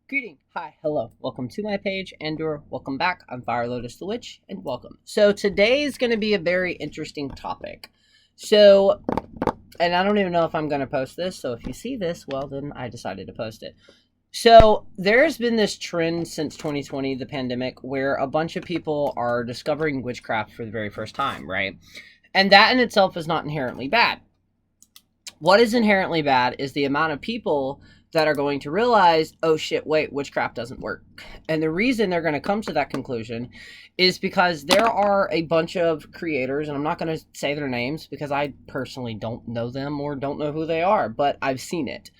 Greeting, hi, hello, welcome to my page, and/or welcome back. I'm Fire Lotus the Witch, and welcome. So today is going to be a very interesting topic. And I don't even know if I'm going to post this, so if you see this, well, then I decided to post it. So there's been this trend since 2020, the pandemic, where a bunch of people are discovering witchcraft for the very first time, right? And that in itself is not inherently bad. What is inherently bad is the amount of people that are going to realize, oh shit, wait, witchcraft doesn't work. And the reason they're going to come to that conclusion is because there are a bunch of creators, and I'm not going to say their names because I personally don't know them or don't know who they are, but I've seen it.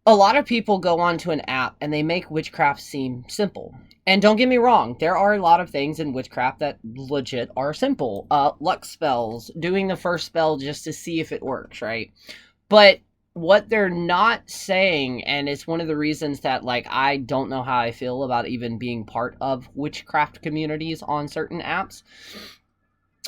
A lot of people go onto an app and they make witchcraft seem simple. And don't get me wrong, there are a lot of things in witchcraft that legit are simple. Luck spells, doing the first spell just to see if it works, right? But what they're not saying, and it's one of the reasons that, like, I don't know how I feel about even being part of witchcraft communities on certain apps,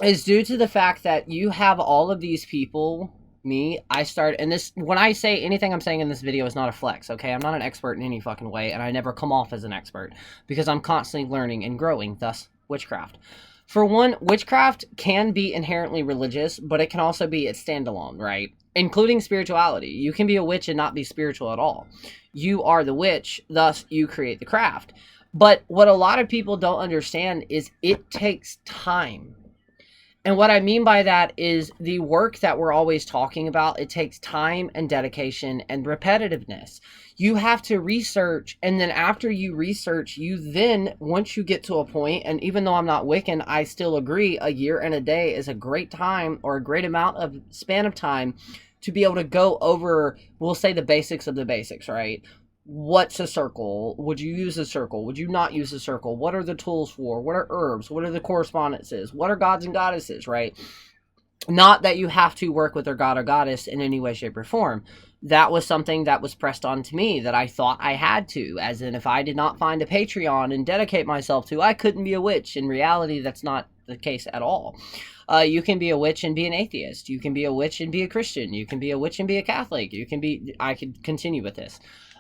is due to the fact that you have all of these people. And this, when I say anything I'm saying in this video is not a flex, okay? I'm not an expert in any fucking way, and I never come off as an expert, because I'm constantly learning and growing, thus witchcraft. For one, witchcraft can be inherently religious, but it can also be its standalone, right? Including spirituality. You can be a witch and not be spiritual at all. You are the witch, thus you create the craft. But what a lot of people don't understand is it takes time. And what I mean by that is the work that we're always talking about, it takes time and dedication and repetitiveness. You have to research, and then after you research, once you get to a point, and even though I'm not Wiccan, I still agree a year and a day is a great time, or a great amount of span of time to be able to go over, we'll say, the basics of the basics, right? What's a circle? Would you use a circle? Would you not use a circle? What are the tools for? What are herbs? What are the correspondences? What are gods and goddesses, right? Not that you have to work with their god or goddess in any way, shape, or form. That was something that was pressed on to me that I thought I had to. As in, if I did not find a Patreon and dedicate myself to, I couldn't be a witch. In reality, that's not the case at all. You can be a witch and be an atheist. You can be a witch and be a Christian. You can be a witch and be a Catholic. I could continue with this.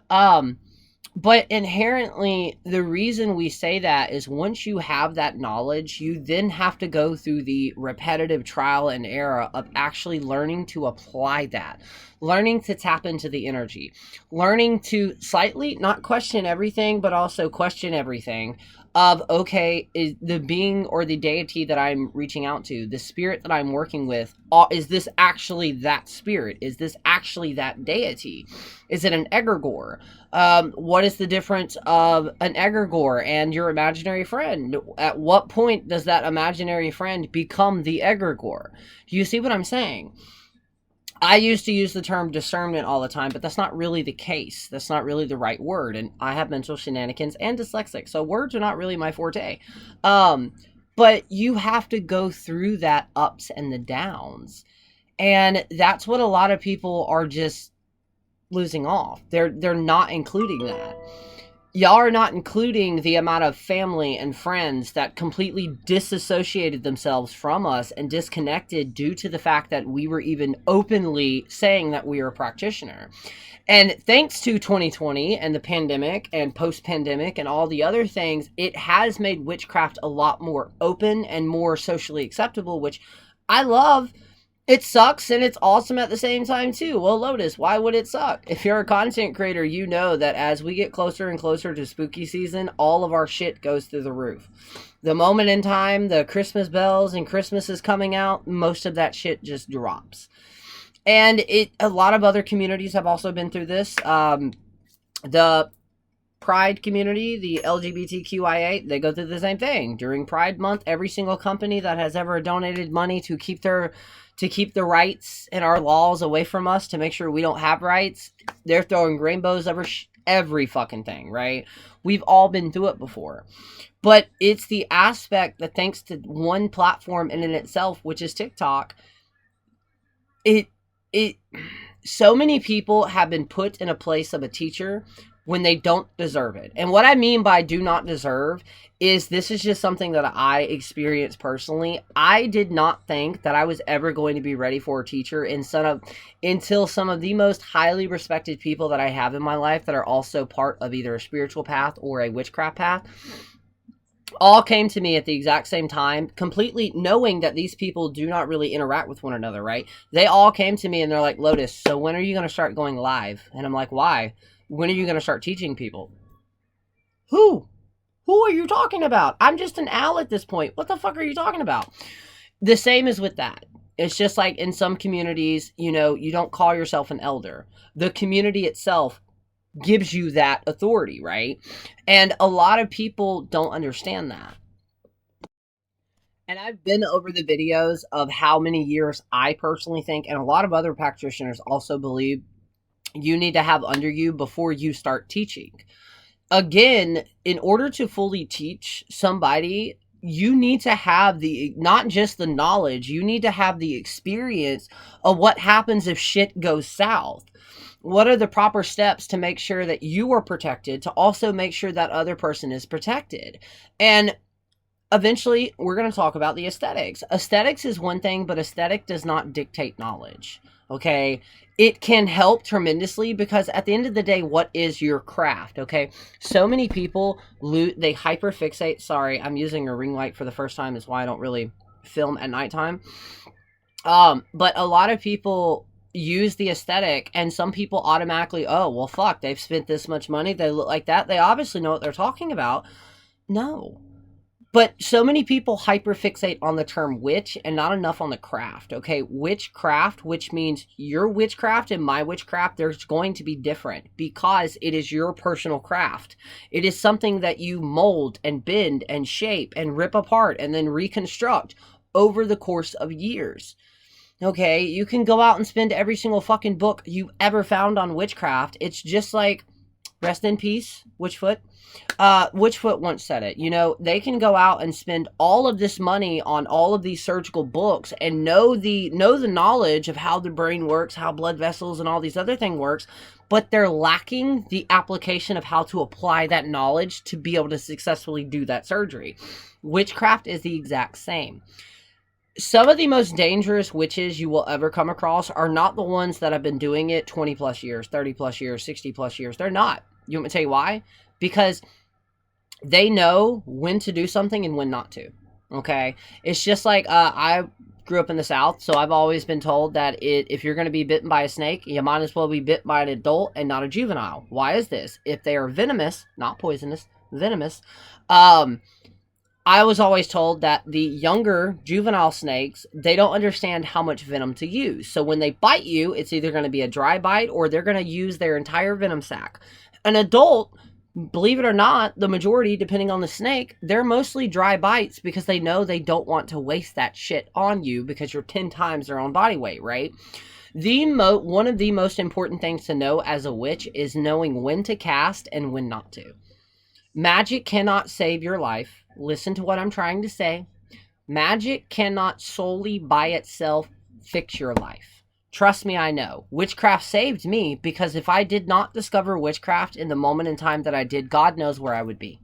But inherently, the reason we say that is once you have that knowledge, you then have to go through the repetitive trial and error of actually learning to apply that, learning to tap into the energy, learning to slightly not question everything, but also question everything of, okay, is the being or the deity that I'm reaching out to, the spirit that I'm working with, is this actually that spirit? Is this actually that deity? Is it an egregore? What is the difference of an egregore and your imaginary friend? At what point does that imaginary friend become the egregore? Do you see what I'm saying? I used to use the term discernment all the time, but that's not really the case. That's not really the right word. And I have mental shenanigans and dyslexic, so words are not really my forte. But you have to go through that ups and the downs. And that's what a lot of people are just losing off. They're not including that. Y'all are not including the amount of family and friends that completely disassociated themselves from us and disconnected due to the fact that we were even openly saying that we are a practitioner. And thanks to 2020 and the pandemic and post-pandemic and all the other things, it has made witchcraft a lot more open and more socially acceptable, which I love. It sucks and it's awesome at the same time too. Well, Lotus, why would it suck? If you're a content creator, you know that as we get closer and closer to spooky season, all of our shit goes through the roof. The moment in time, the Christmas bells and Christmas is coming out, most of that shit just drops. And a lot of other communities have also been through this. The Pride community, the LGBTQIA, they go through the same thing. During Pride Month, every single company that has ever donated money to keep the rights and our laws away from us, to make sure we don't have rights, they're throwing rainbows over every fucking thing, right? We've all been through it before. But it's the aspect that, thanks to one platform in itself, which is TikTok, so many people have been put in a place of a teacher when they don't deserve it. And what I mean by do not deserve is this is just something that I experienced personally. I did not think that I was ever going to be ready for a teacher until some of the most highly respected people that I have in my life that are also part of either a spiritual path or a witchcraft path all came to me at the exact same time, completely knowing that these people do not really interact with one another, right? They all came to me and they're like, Lotus, so when are you going to start going live? And I'm like, why? When are you going to start teaching people? Who? Who are you talking about? I'm just an owl at this point. What the fuck are you talking about? The same is with that. It's just like in some communities, you know, you don't call yourself an elder. The community itself gives you that authority, right? And a lot of people don't understand that. And I've been over the videos of how many years I personally think, and a lot of other practitioners also believe, you need to have under you before you start teaching. Again, in order to fully teach somebody, you need to have not just the knowledge, you need to have the experience of what happens if shit goes south. What are the proper steps to make sure that you are protected, to also make sure that other person is protected? And eventually, we're going to talk about the aesthetics. Aesthetics is one thing, but aesthetic does not dictate knowledge, okay? It can help tremendously because at the end of the day, what is your craft, okay? So many people, they hyperfixate. Sorry, I'm using a ring light for the first time. That's why I don't really film at nighttime. But a lot of people use the aesthetic, and some people automatically, oh, well, fuck, they've spent this much money, they look like that, they obviously know what they're talking about. No. But so many people hyperfixate on the term witch and not enough on the craft, okay? Witchcraft, which means your witchcraft and my witchcraft, there's going to be different because it is your personal craft. It is something that you mold and bend and shape and rip apart and then reconstruct over the course of years. Okay, you can go out and spend every single fucking book you ever found on witchcraft. It's just like, rest in peace, Witchfoot. Witchfoot once said it. You know, they can go out and spend all of this money on all of these surgical books and know the knowledge of how the brain works, how blood vessels and all these other things works, but they're lacking the application of how to apply that knowledge to be able to successfully do that surgery. Witchcraft is the exact same. Some of the most dangerous witches you will ever come across are not the ones that have been doing it 20 plus years, 30 plus years, 60 plus years. They're not. You want me to tell you why? Because they know when to do something and when not to. Okay? It's just like I grew up in the South, so I've always been told that if you're going to be bitten by a snake, you might as well be bit by an adult and not a juvenile. Why is this? If they are venomous, not poisonous, venomous, I was always told that the younger juvenile snakes, they don't understand how much venom to use. So when they bite you, it's either going to be a dry bite or they're going to use their entire venom sac. An adult, believe it or not, the majority, depending on the snake, they're mostly dry bites because they know they don't want to waste that shit on you because you're 10 times their own body weight, right? One of the most important things to know as a witch is knowing when to cast and when not to. Magic cannot save your life. Listen to what I'm trying to say. Magic cannot solely by itself fix your life. Trust me, I know. Witchcraft saved me because if I did not discover witchcraft in the moment in time that I did, God knows where I would be.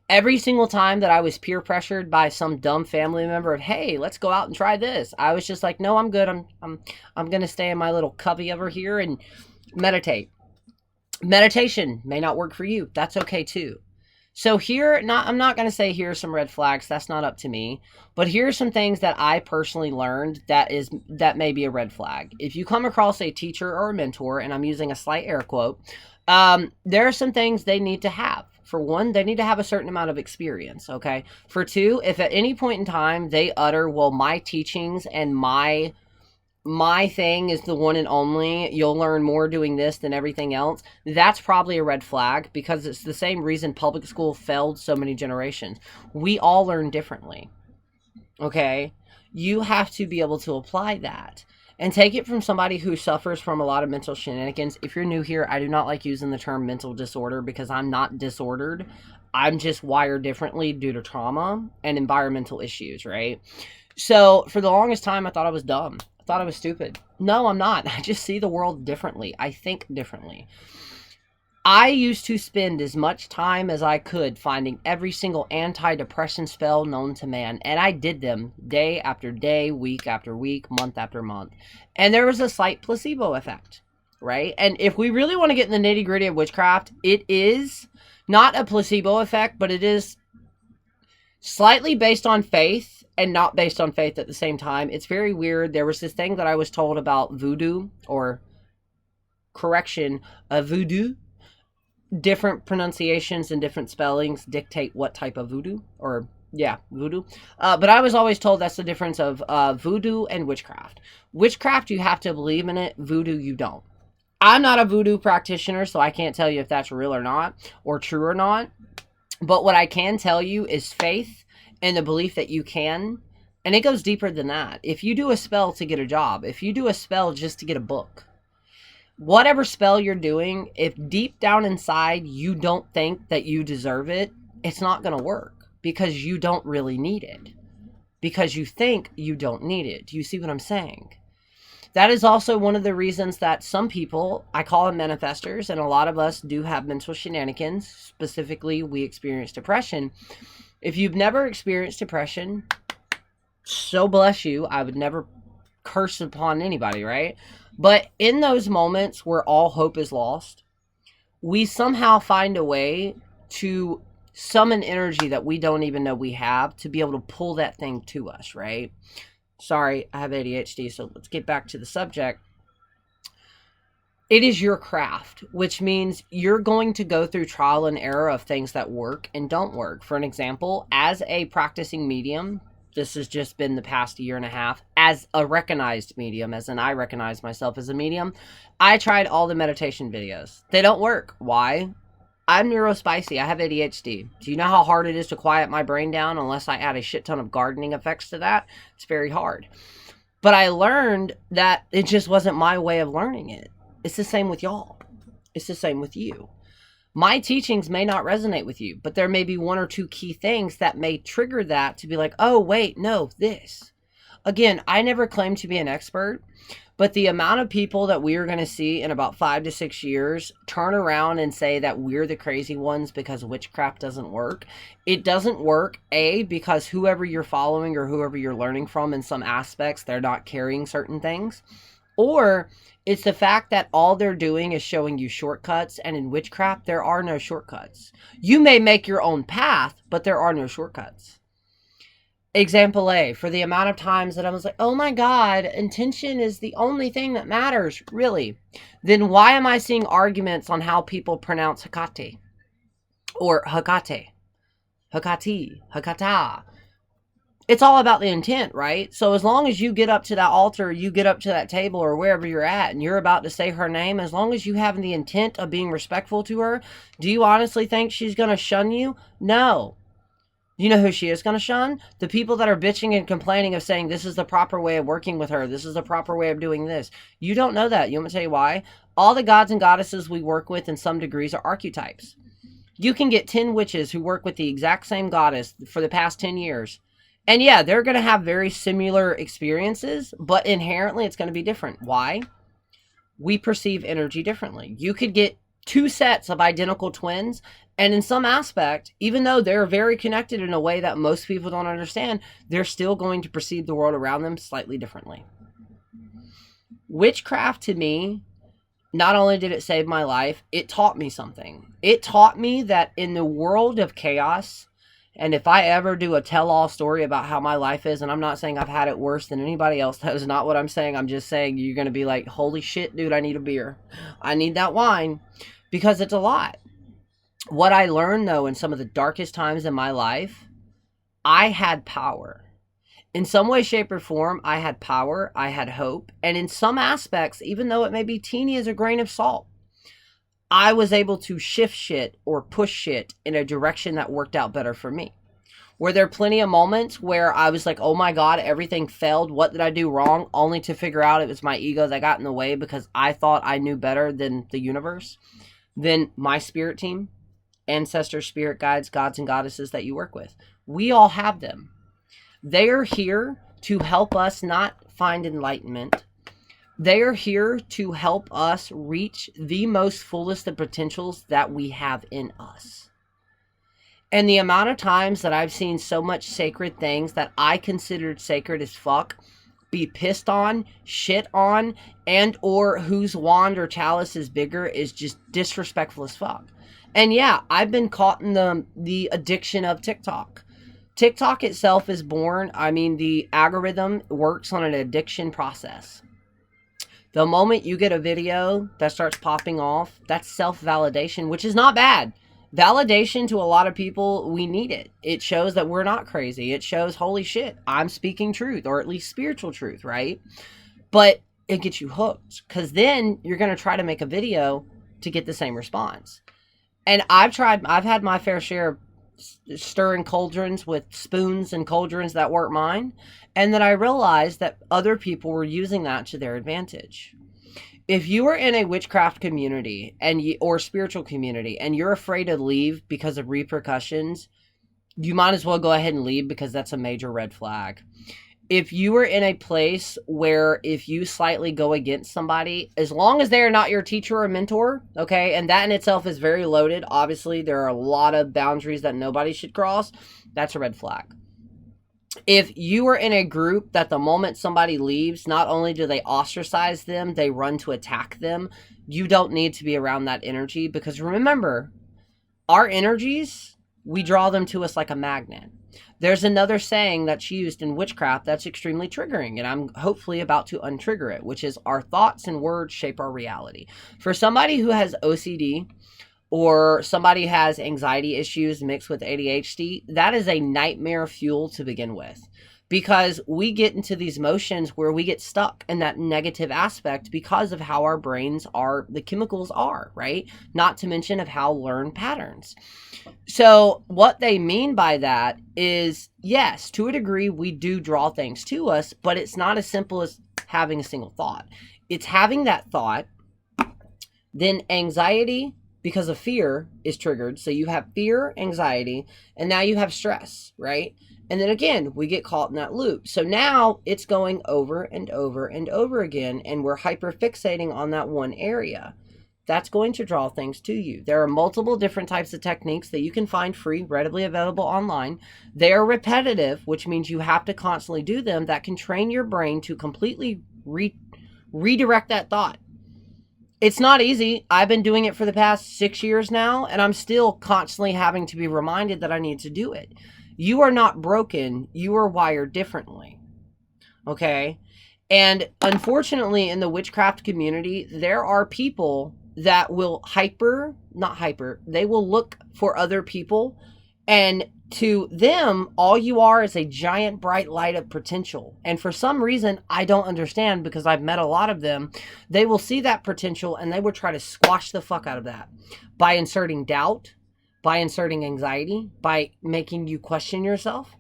Every single time that I was peer pressured by some dumb family member of, hey, let's go out and try this, I was just like, no, I'm good. I'm going to stay in my little cubby over here and meditate. Meditation may not work for you. That's okay too. So I'm not going to say here are some red flags. That's not up to me. But here are some things that I personally learned that may be a red flag. If you come across a teacher or a mentor, and I'm using a slight air quote, there are some things they need to have. For one, they need to have a certain amount of experience, okay? For two, if at any point in time they utter, well, my teachings and my thing is the one and only, you'll learn more doing this than everything else, that's probably a red flag because it's the same reason public school failed so many generations. We all learn differently, okay? You have to be able to apply that and take it from somebody who suffers from a lot of mental shenanigans. If you're new here, I do not like using the term mental disorder because I'm not disordered. I'm just wired differently due to trauma and environmental issues, right? So for the longest time, I thought I was dumb. I thought I was stupid. No, I'm not. I just see the world differently. I think differently. I used to spend as much time as I could finding every single anti-depression spell known to man, and I did them day after day, week after week, month after month. And there was a slight placebo effect, right? And if we really want to get in the nitty-gritty of witchcraft, it is not a placebo effect, but it is slightly based on faith and not based on faith at the same time. It's very weird. There was this thing that I was told about voodoo, or correction, voodoo. Different pronunciations and different spellings dictate what type of voodoo, or yeah, voodoo. But I was always told that's the difference of voodoo and witchcraft. Witchcraft, you have to believe in it. Voodoo, you don't. I'm not a voodoo practitioner, so I can't tell you if that's real or not, or true or not. But what I can tell you is faith and the belief that you can. And it goes deeper than that. If you do a spell to get a job, if you do a spell just to get a book, whatever spell you're doing, if deep down inside you don't think that you deserve it, it's not going to work, because you don't really need it. Because you think you don't need it. Do you see what I'm saying? That is also one of the reasons that some people, I call them manifestors, and a lot of us do have mental shenanigans. Specifically, we experience depression. If you've never experienced depression, so bless you. I would never curse upon anybody, right? But in those moments where all hope is lost, we somehow find a way to summon energy that we don't even know we have to be able to pull that thing to us, right? Sorry, I have ADHD, so let's get back to the subject. It is your craft, which means you're going to go through trial and error of things that work and don't work. For an example, as a practicing medium, this has just been the past year and a half, as a recognized medium, as in I recognize myself as a medium, I tried all the meditation videos. They don't work. Why? I'm neurospicy. I have ADHD. Do you know how hard it is to quiet my brain down unless I add a shit ton of gardening effects to that? It's very hard. But I learned that it just wasn't my way of learning it. It's the same with y'all. It's the same with you. My teachings may not resonate with you, but there may be one or two key things that may trigger that to be like, oh, wait, no, this. Again, I never claimed to be an expert, but the amount of people that we are going to see in about 5 to 6 years turn around and say that we're the crazy ones because witchcraft doesn't work. It doesn't work, A, because whoever you're following or whoever you're learning from in some aspects, they're not carrying certain things. Or it's the fact that all they're doing is showing you shortcuts, and in witchcraft, there are no shortcuts. You may make your own path, but there are no shortcuts. Example A, for the amount of times that I was like, oh my God, intention is the only thing that matters, really. Then why am I seeing arguments on how people pronounce Hecate? Or Hecate, Hecate, Hecata. It's all about the intent, right? So as long as you get up to that altar, you get up to that table or wherever you're at, and you're about to say her name, as long as you have the intent of being respectful to her, do you honestly think she's going to shun you? No. You know who she is going to shun? The people that are bitching and complaining of saying, this is the proper way of working with her. This is the proper way of doing this. You don't know that. You want me to tell you why? All the gods and goddesses we work with in some degrees are archetypes. You can get 10 witches who work with the exact same goddess for the past 10 years. And yeah, they're going to have very similar experiences, but inherently it's going to be different. Why? We perceive energy differently. You could get 2 sets of identical twins, and in some aspect, even though they're very connected in a way that most people don't understand, they're still going to perceive the world around them slightly differently. Witchcraft, to me, not only did it save my life, it taught me something. It taught me that in the world of chaos, and if I ever do a tell-all story about how my life is, and I'm not saying I've had it worse than anybody else, that is not what I'm saying. I'm just saying you're going to be like, holy shit, dude, I need a beer. I need that wine, because it's a lot. What I learned, though, in some of the darkest times in my life, I had power. In some way, shape, or form, I had power, I had hope, and in some aspects, even though it may be teeny as a grain of salt, I was able to shift shit or push shit in a direction that worked out better for me. Were there plenty of moments where I was like, oh my God, everything failed, what did I do wrong? Only to figure out it was my ego that got in the way because I thought I knew better than the universe, than my spirit team, ancestors, spirit guides, gods and goddesses that you work with. We all have them. They are here to help us not find enlightenment, They are here to help us reach the most fullest of potentials that we have in us. And the amount of times that I've seen so much sacred things that I considered sacred as fuck be pissed on, shit on, and or whose wand or chalice is bigger is just disrespectful as fuck. And yeah, I've been caught in the addiction of TikTok. TikTok itself is born, the algorithm works on an addiction process. The moment you get a video that starts popping off, that's self-validation, which is not bad. Validation to a lot of people, we need it. It shows that we're not crazy. It shows, holy shit, I'm speaking truth, or at least spiritual truth, right? But it gets you hooked, because then you're going to try to make a video to get the same response. And I've had my fair share of stirring cauldrons with spoons and cauldrons that weren't mine, and then I realized that other people were using that to their advantage. If you are in a witchcraft community or spiritual community and you're afraid to leave because of repercussions, you might as well go ahead and leave, because that's a major red flag. If you are in a place where if you slightly go against somebody, as long as they are not your teacher or mentor, okay, and that in itself is very loaded. Obviously, there are a lot of boundaries that nobody should cross. That's a red flag. If you are in a group that the moment somebody leaves, not only do they ostracize them, they run to attack them, you don't need to be around that energy, because remember, our energies, we draw them to us like a magnet. There's another saying that's used in witchcraft that's extremely triggering, and I'm hopefully about to untrigger it, which is our thoughts and words shape our reality. For somebody who has OCD, or somebody has anxiety issues mixed with ADHD, that is a nightmare fuel to begin with. Because we get into these motions where we get stuck in that negative aspect because of how our brains are, the chemicals are, right? Not to mention of how learned patterns. So what they mean by that is, yes, to a degree, we do draw things to us, but it's not as simple as having a single thought. It's having that thought, then anxiety, because of fear, is triggered. So you have fear, anxiety, and now you have stress, right? And then again, we get caught in that loop. So now it's going over and over and over again, and we're hyper fixating on that one area. That's going to draw things to you. There are multiple different types of techniques that you can find free, readily available online. They are repetitive, which means you have to constantly do them, that can train your brain to completely redirect that thought. It's not easy. I've been doing it for the past 6 years now, and I'm still constantly having to be reminded that I need to do it. You are not broken. You are wired differently. Okay? And unfortunately, in the witchcraft community, there are people that will they will look for other people, and to them, all you are is a giant bright light of potential. And for some reason, I don't understand, because I've met a lot of them, they will see that potential and they will try to squash the fuck out of that by inserting doubt, by inserting anxiety, by making you question yourself.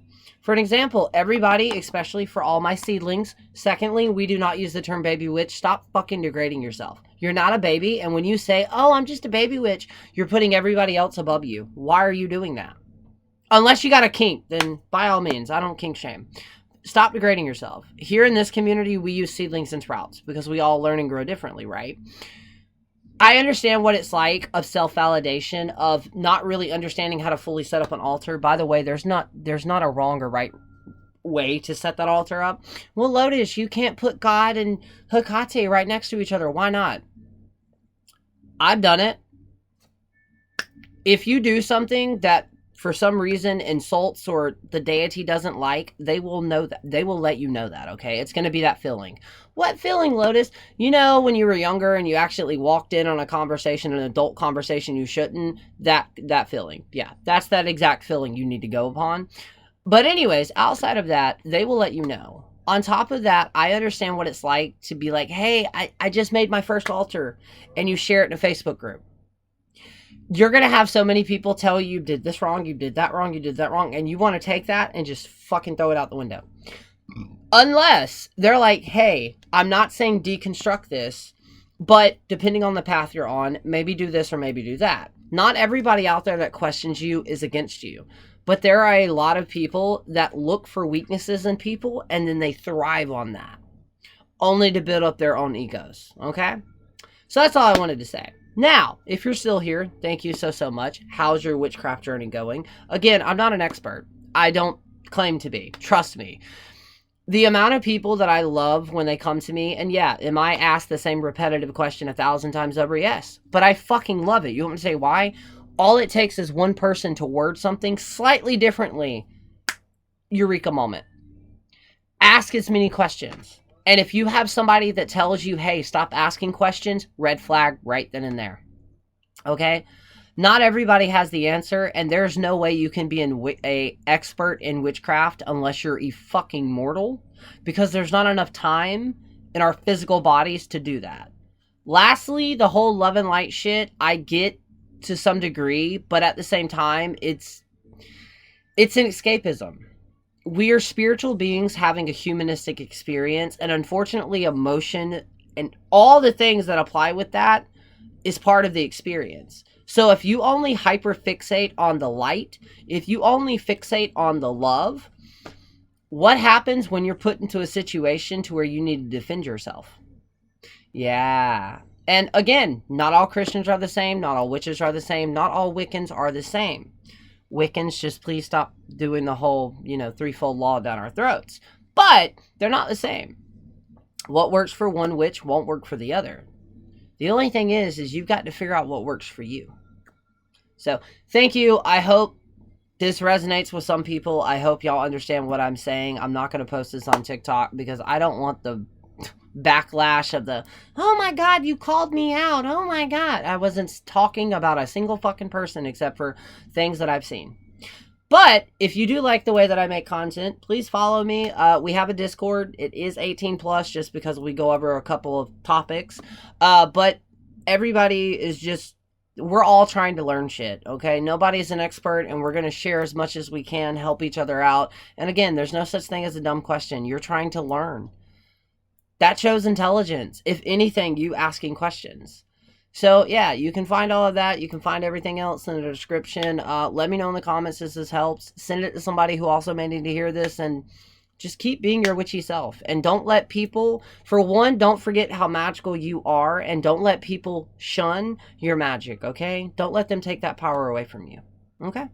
For an example, everybody, especially for all my seedlings, secondly, we do not use the term baby witch. Stop fucking degrading yourself. You're not a baby, and when you say, oh, I'm just a baby witch, you're putting everybody else above you. Why are you doing that? Unless you got a kink, then by all means, I don't kink shame. Stop degrading yourself. Here in this community, we use seedlings and sprouts because we all learn and grow differently, right? I understand what it's like of self-validation, of not really understanding how to fully set up an altar. By the way, there's not a wrong or right way to set that altar up. Well, Lotus, you can't put God and Hecate right next to each other. Why not? I've done it. If you do something that for some reason insults or the deity doesn't like, they will know that. They will let you know that, okay? It's going to be that feeling. What feeling, Lotus? You know, when you were younger and you actually walked in on a conversation, an adult conversation you shouldn't, that feeling. Yeah, that's that exact feeling you need to go upon. But anyways, outside of that, they will let you know. On top of that, I understand what it's like to be like, hey, I just made my first altar, and you share it in a Facebook group. You're going to have so many people tell you did this wrong, you did that wrong, you did that wrong, and you want to take that and just fucking throw it out the window. Unless they're like, hey, I'm not saying deconstruct this, but depending on the path you're on, maybe do this or maybe do that. Not everybody out there that questions you is against you, but there are a lot of people that look for weaknesses in people and then they thrive on that. only to build up their own egos. Okay? So that's all I wanted to say. Now, if you're still here, thank you so much. How's your witchcraft journey going? Again, I'm not an expert. I don't claim to be. Trust me. The amount of people that I love when they come to me, and yeah, am I asked the same repetitive question 1,000 times over? Yes. But I fucking love it. You want me to say why? All it takes is one person to word something slightly differently. Eureka moment. Ask as many questions. And if you have somebody that tells you, hey, stop asking questions, red flag right then and there. Okay? Not everybody has the answer, and there's no way you can be a expert in witchcraft unless you're a fucking mortal, because there's not enough time in our physical bodies to do that. Lastly, the whole love and light shit, I get to some degree, but at the same time, it's an escapism. We are spiritual beings having a humanistic experience, and unfortunately, emotion and all the things that apply with that is part of the experience. So if you only hyperfixate on the light, if you only fixate on the love, what happens when you're put into a situation to where you need to defend yourself? Yeah. And again, not all Christians are the same. Not all witches are the same. Not all Wiccans are the same. Wiccans, just please stop doing the whole, threefold law down our throats. But they're not the same. What works for one witch won't work for the other. The only thing is you've got to figure out what works for you. So, thank you. I hope this resonates with some people. I hope y'all understand what I'm saying. I'm not going to post this on TikTok because I don't want the backlash of the, oh my God, you called me out. Oh my God. I wasn't talking about a single fucking person except for things that I've seen. But if you do like the way that I make content, please follow me. We have a Discord. It is 18 plus just because we go over a couple of topics. But everybody is just, we're all trying to learn shit, okay? Nobody's an expert, and we're going to share as much as we can, help each other out. And again, there's no such thing as a dumb question. You're trying to learn. That shows intelligence. If anything, you asking questions. So, yeah, you can find all of that. You can find everything else in the description. Let me know in the comments if this helps. Send it to somebody who also may need to hear this. And just keep being your witchy self. And don't let people, for one, don't forget how magical you are. And don't let people shun your magic, okay? Don't let them take that power away from you, okay?